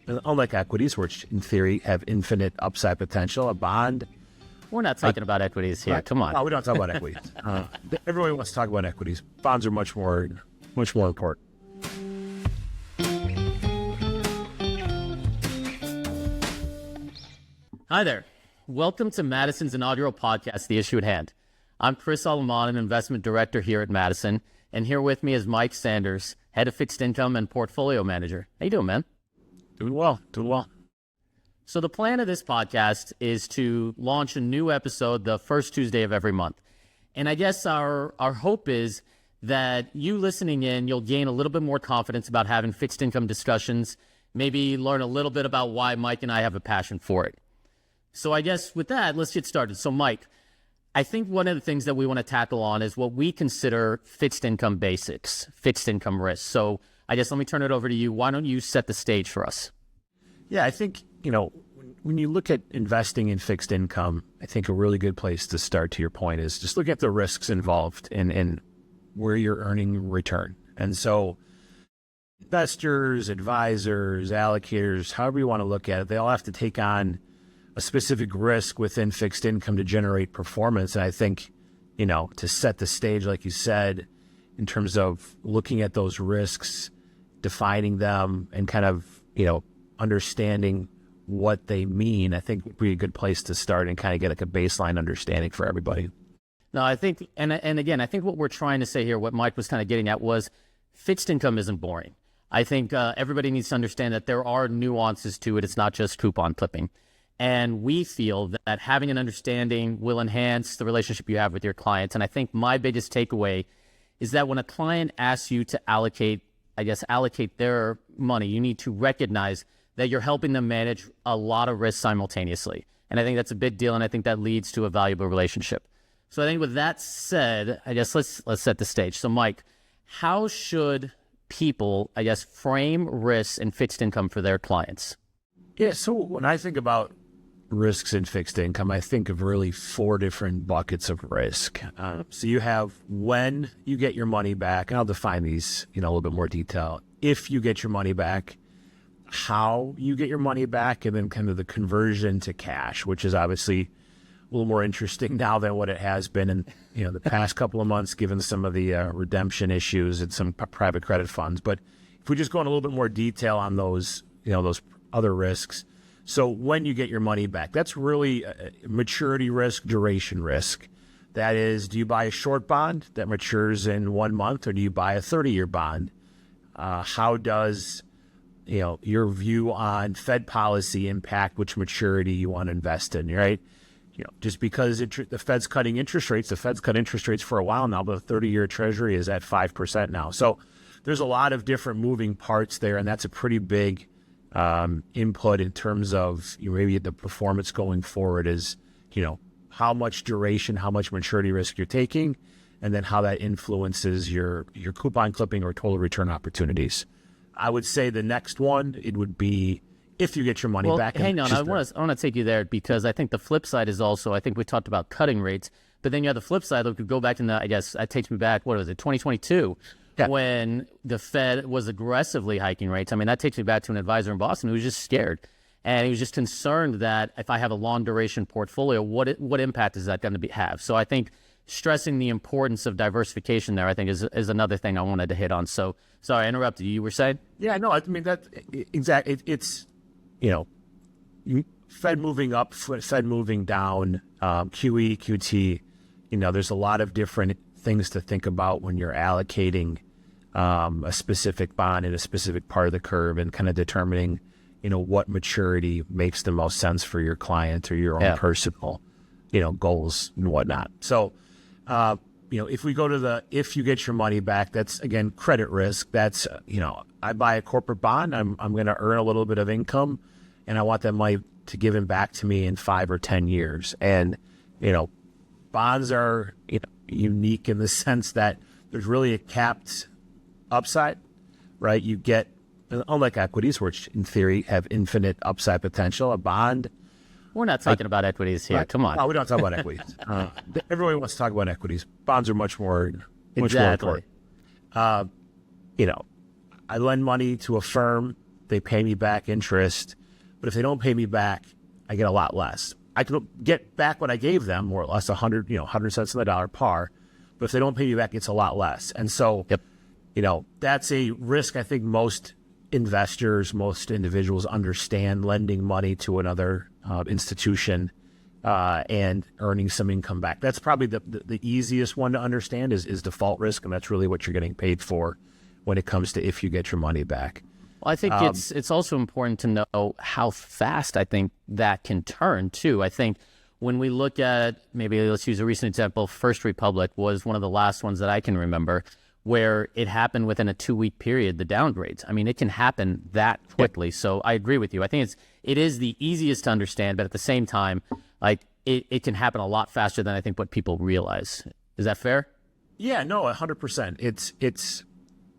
unlike equities, which in theory have infinite upside potential, a bond. We're not talking about equities here. Come on. No, we don't talk about equities. Everybody wants to talk about equities. Bonds are much more important. Hi there. Welcome to Madison's inaugural podcast, The Issue at Hand. I'm Chris Alamon, an investment director here at Madison, and here with me is Mike Sanders, head of fixed income and portfolio manager. How you doing, man? Doing well. So the plan of this podcast is to launch a new episode the first Tuesday of every month. And I guess our hope is that you listening in, you'll gain a little bit more confidence about having fixed income discussions, maybe learn a little bit about why Mike and I have a passion for it. So I guess with that, let's get started. So Mike, I think one of the things that we want to tackle on is what we consider fixed income basics, fixed income risks. So I guess let me turn it over to you. Why don't you set the stage for us? Yeah, I think, when you look at investing in fixed income, I think a really good place to start, to your point, is just look at the risks involved in where you're earning return. And so investors, advisors, allocators, however you want to look at it, they all have to take on a specific risk within fixed income to generate performance. And I think, to set the stage, like you said, in terms of looking at those risks, defining them, and kind of, understanding what they mean, I think would be a good place to start and kind of get like a baseline understanding for everybody. No, I think, and again, I think what we're trying to say here, what Mike was kind of getting at, was fixed income isn't boring. I think everybody needs to understand that there are nuances to it. It's not just coupon clipping. And we feel that having an understanding will enhance the relationship you have with your clients. And I think my biggest takeaway is that when a client asks you to allocate their money, you need to recognize that you're helping them manage a lot of risks simultaneously. And I think that's a big deal, and I think that leads to a valuable relationship. So I think with that said, I guess let's set the stage. So Mike, how should people, frame risks in fixed income for their clients? Yeah, so when I think about risks in fixed income, I think of really four different buckets of risk. So you have when you get your money back, and I'll define these a little bit more detail. If you get your money back, how you get your money back, and then kind of the conversion to cash, which is obviously a little more interesting now than what it has been in the past couple of months, given some of the redemption issues and some private credit funds. But if we just go in a little bit more detail on those, those other risks. So when you get your money back, that's really a maturity risk, duration risk. That is, do you buy a short bond that matures in 1 month, or do you buy a 30-year bond? How does your view on Fed policy impact which maturity you want to invest in, right? Just because the Fed's cutting interest rates, the Fed's cut interest rates for a while now, but the 30-year Treasury is at 5% now. So there's a lot of different moving parts there, and that's a pretty big input in terms of maybe the performance going forward is, how much duration, how much maturity risk you're taking, and then how that influences your coupon clipping or total return opportunities. I would say the next one, it would be if you get your money back. Hang on, I want to take you there, because I think the flip side is also, I think we talked about cutting rates, but then you have the flip side. We could go back to that takes me back, 2022? Yeah. When the Fed was aggressively hiking rates. I mean, that takes me back to an advisor in Boston who was just scared. And he was just concerned that if I have a long duration portfolio, what impact is that going to have? So I think stressing the importance of diversification there, I think, is another thing I wanted to hit on. So sorry, I interrupted you. You were saying? Yeah, no, I mean, that exactly. It's, Fed moving up, Fed moving down, QE, QT, there's a lot of different things to think about when you're allocating a specific bond in a specific part of the curve, and kind of determining, what maturity makes the most sense for your client or your own personal, goals and whatnot. So, if we go to if you get your money back, that's, again, credit risk. That's, I buy a corporate bond, I'm going to earn a little bit of income, and I want that money to give it back to me in 5 or 10 years. And, bonds are, unique in the sense that there's really a capped upside, right? You get, unlike equities, which in theory have infinite upside potential, a bond. We're not talking about equities here. Right. Come on. No, we don't talk about equities. Everybody wants to talk about equities. Bonds are much more exactly. important. I lend money to a firm. they pay me back interest, but if they don't pay me back, I get a lot less. I can get back what I gave them, more or less 100 cents on the dollar par, but if they don't pay me back, it's a lot less. And so, that's a risk I think most investors, most individuals understand, lending money to another institution and earning some income back. That's probably the easiest one to understand is default risk, and that's really what you're getting paid for when it comes to if you get your money back. Well, I think it's also important to know how fast I think that can turn too. I think when we look at, maybe let's use a recent example, First Republic was one of the last ones that I can remember where it happened within a 2-week period, the downgrades. I mean, it can happen that quickly. So I agree with you. I think it is the easiest to understand, but at the same time, like it can happen a lot faster than I think what people realize. Is that fair? Yeah, no, 100%.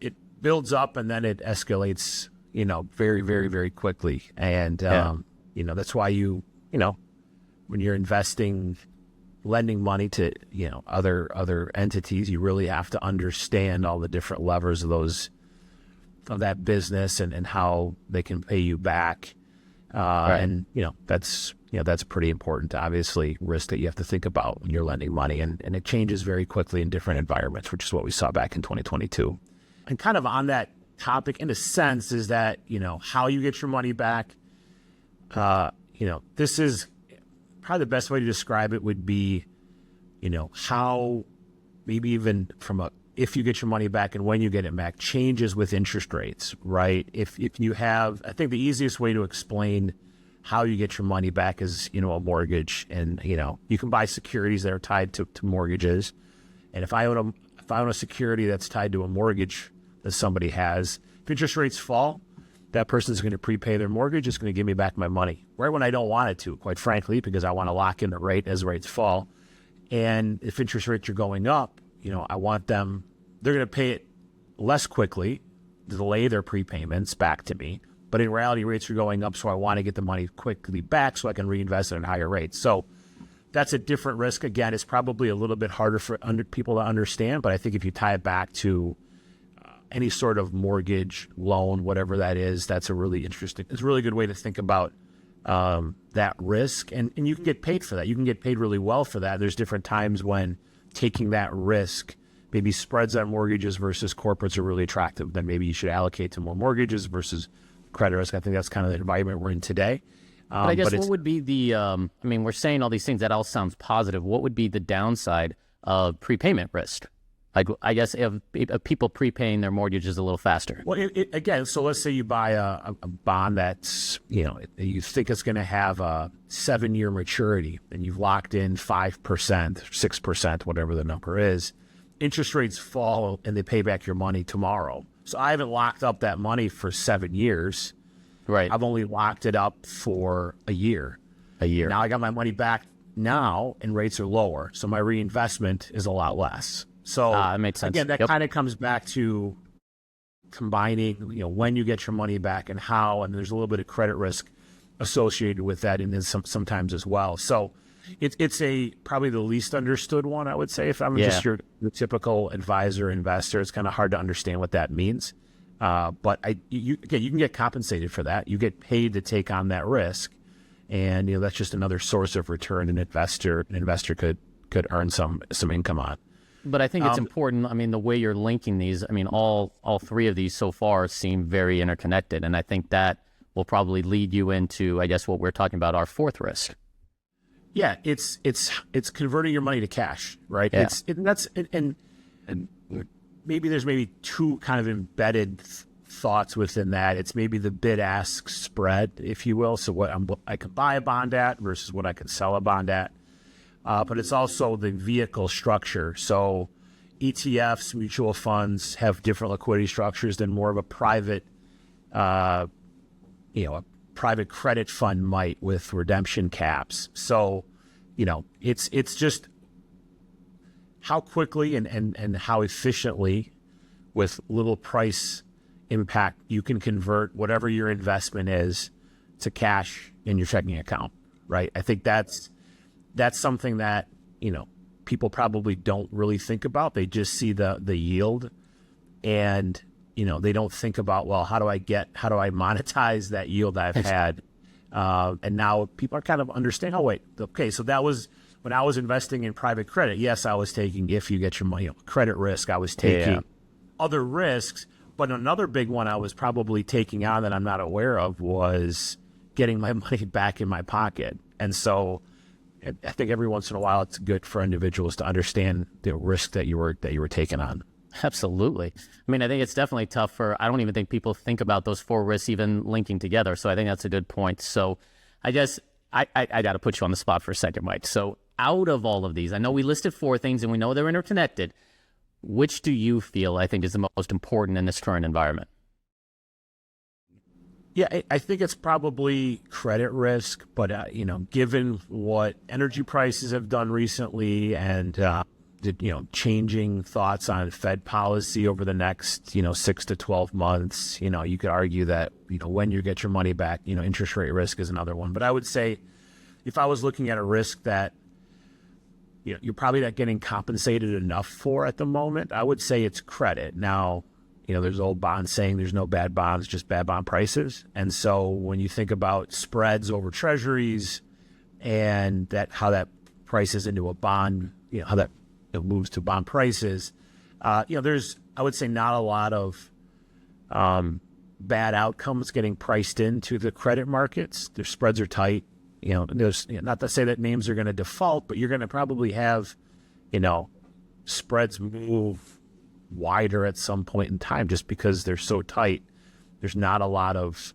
It builds up and then it escalates, very, very, very quickly. And, that's why when you're investing, lending money to, other entities, you really have to understand all the different levers of that business and how they can pay you back. Right. And, that's pretty important, obviously, risk that you have to think about when you're lending money. And it changes very quickly in different environments, which is what we saw back in 2022. And kind of on that topic, in a sense, is that, how you get your money back. This is probably the best way to describe it would be, how maybe even if you get your money back and when you get it back changes with interest rates, right? If you have, I think the easiest way to explain how you get your money back is, a mortgage, and, you can buy securities that are tied to mortgages. And if I own a security that's tied to a mortgage that somebody has, if interest rates fall, that person is going to prepay their mortgage. It's going to give me back my money right when I don't want it to, quite frankly, because I want to lock in the rate as rates fall. And if interest rates are going up, I want them, they're going to pay it less quickly, delay their prepayments back to me. But in reality, rates are going up, so I want to get the money quickly back so I can reinvest it at higher rates. So that's a different risk. Again, it's probably a little bit harder for people to understand, but I think if you tie it back to any sort of mortgage, loan, whatever that is, that's a really good way to think about that risk. And you can get paid for that. You can get paid really well for that. There's different times when taking that risk, maybe spreads on mortgages versus corporates are really attractive. Then maybe you should allocate to more mortgages versus credit risk. I think that's kind of the environment we're in today. But I guess what would be the, we're saying all these things, that all sounds positive. What would be the downside of prepayment risk? Like, I guess if people prepaying their mortgages a little faster. Well, again, so let's say you buy a bond that's, you think it's going to have a 7-year maturity, and you've locked in 5%, 6%, whatever the number is. Interest rates fall and they pay back your money tomorrow. So I haven't locked up that money for 7 years. Right. I've only locked it up for a year. Now I got my money back now and rates are lower. So my reinvestment is a lot less. So that makes sense. Again, that kind of comes back to combining, when you get your money back and how, and there's a little bit of credit risk associated with that, and then sometimes as well. So it's probably the least understood one, I would say. If I'm just the typical advisor investor, it's kind of hard to understand what that means. But you can get compensated for that. You get paid to take on that risk, and that's just another source of return an investor could earn some income on. But I think it's important. The way you're linking these, all three of these so far seem very interconnected, and I think that will probably lead you into, I guess, what we're talking about, our fourth risk. Yeah, it's converting your money to cash, right? Yeah. And maybe there's two kind of embedded thoughts within that. It's maybe the bid-ask spread, if you will. So what I can buy a bond at versus what I can sell a bond at. But it's also the vehicle structure. So ETFs, mutual funds, have different liquidity structures than more of a private, a private credit fund might, with redemption caps. So, it's just how quickly and how efficiently, with little price impact, you can convert whatever your investment is to cash in your checking account, right? I think that's something that, people probably don't really think about. They just see the yield. And, they don't think about, well, how do I monetize that yield I've had? And now people are kind of understanding, oh, wait, okay, so that was when I was investing in private credit. Yes, I was taking, if you get your money, credit risk, I was taking other risks. But another big one I was probably taking on that I'm not aware of was getting my money back in my pocket. And so I think every once in a while it's good for individuals to understand the risk that you were taking on. Absolutely. I mean, I think it's definitely tough I don't even think people think about those 4 risks even linking together. So I think that's a good point. So I guess I got to put you on the spot for a second, Mike. So out of all of these, I know we listed 4 things and we know they're interconnected. Which do you feel, I think, is the most important in this current environment? Yeah, I think it's probably credit risk, but, given what energy prices have done recently and, changing thoughts on Fed policy over the next, 6 to 12 months, you could argue that, when you get your money back, interest rate risk is another one. But I would say if I was looking at a risk that, you're probably not getting compensated enough for at the moment, I would say it's credit. Now, there's old bond saying there's no bad bonds, just bad bond prices. And so when you think about spreads over treasuries and how that prices into a bond, how that moves to bond prices, there's, I would say, not a lot of bad outcomes getting priced into the credit markets. Their spreads are tight. There's not to say that names are going to default, but you're going to probably have, spreads move wider at some point in time just because they're so tight. There's not a lot of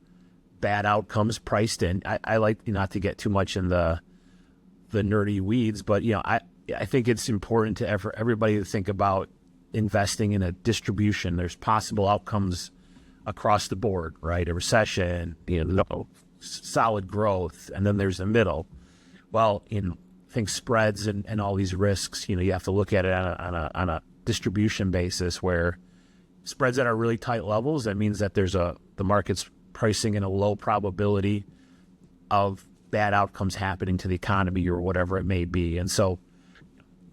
bad outcomes priced in. I like not to get too much in the nerdy weeds, but I think it's important to everybody to think about investing in a distribution. There's possible outcomes across the board, right? A recession, solid growth, and then there's the middle. Well, I think spreads and all these risks, you have to look at it on a distribution basis where spreads that are really tight levels, that means that the market's pricing in a low probability of bad outcomes happening to the economy or whatever it may be. And so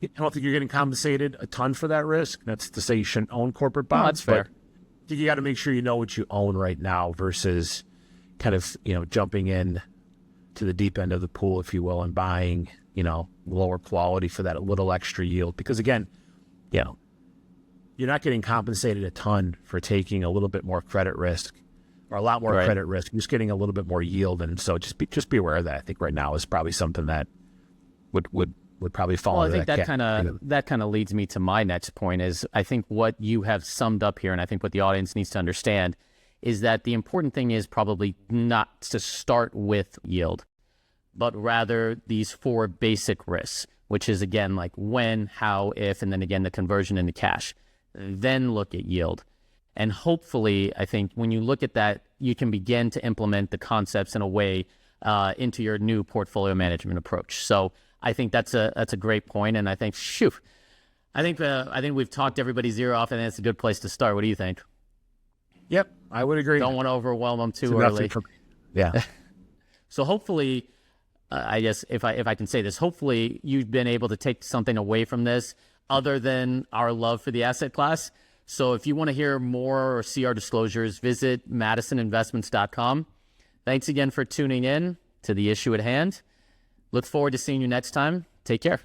I don't think you're getting compensated a ton for that risk. That's to say you shouldn't own corporate bonds. No, that's fair. But I think you got to make sure you know what you own right now versus kind of, jumping in to the deep end of the pool, if you will, and buying, lower quality for that little extra yield. Because again, you're not getting compensated a ton for taking a little bit more credit risk or a lot more credit risk. You're just getting a little bit more yield. And so just be aware of that. I think right now is probably something that would probably fall into that. I think that kind of leads me to my next point is I think what you have summed up here, and I think what the audience needs to understand is that the important thing is probably not to start with yield, but rather these 4 basic risks, which is again like when, how, if, and then again the conversion into cash. Then look at yield. And hopefully, I think when you look at that, you can begin to implement the concepts in a way into your new portfolio management approach. So I think that's a great point, and I think I think we've talked everybody's ear off, and it's a good place to start. What do you think? Yep, I would agree. Don't want to overwhelm them too early. Yeah. So hopefully, I guess if I can say this, hopefully you've been able to take something away from this other than our love for the asset class. So if you want to hear more or see our disclosures, visit MadisonInvestments.com. Thanks again for tuning in to the issue at hand. Look forward to seeing you next time. Take care.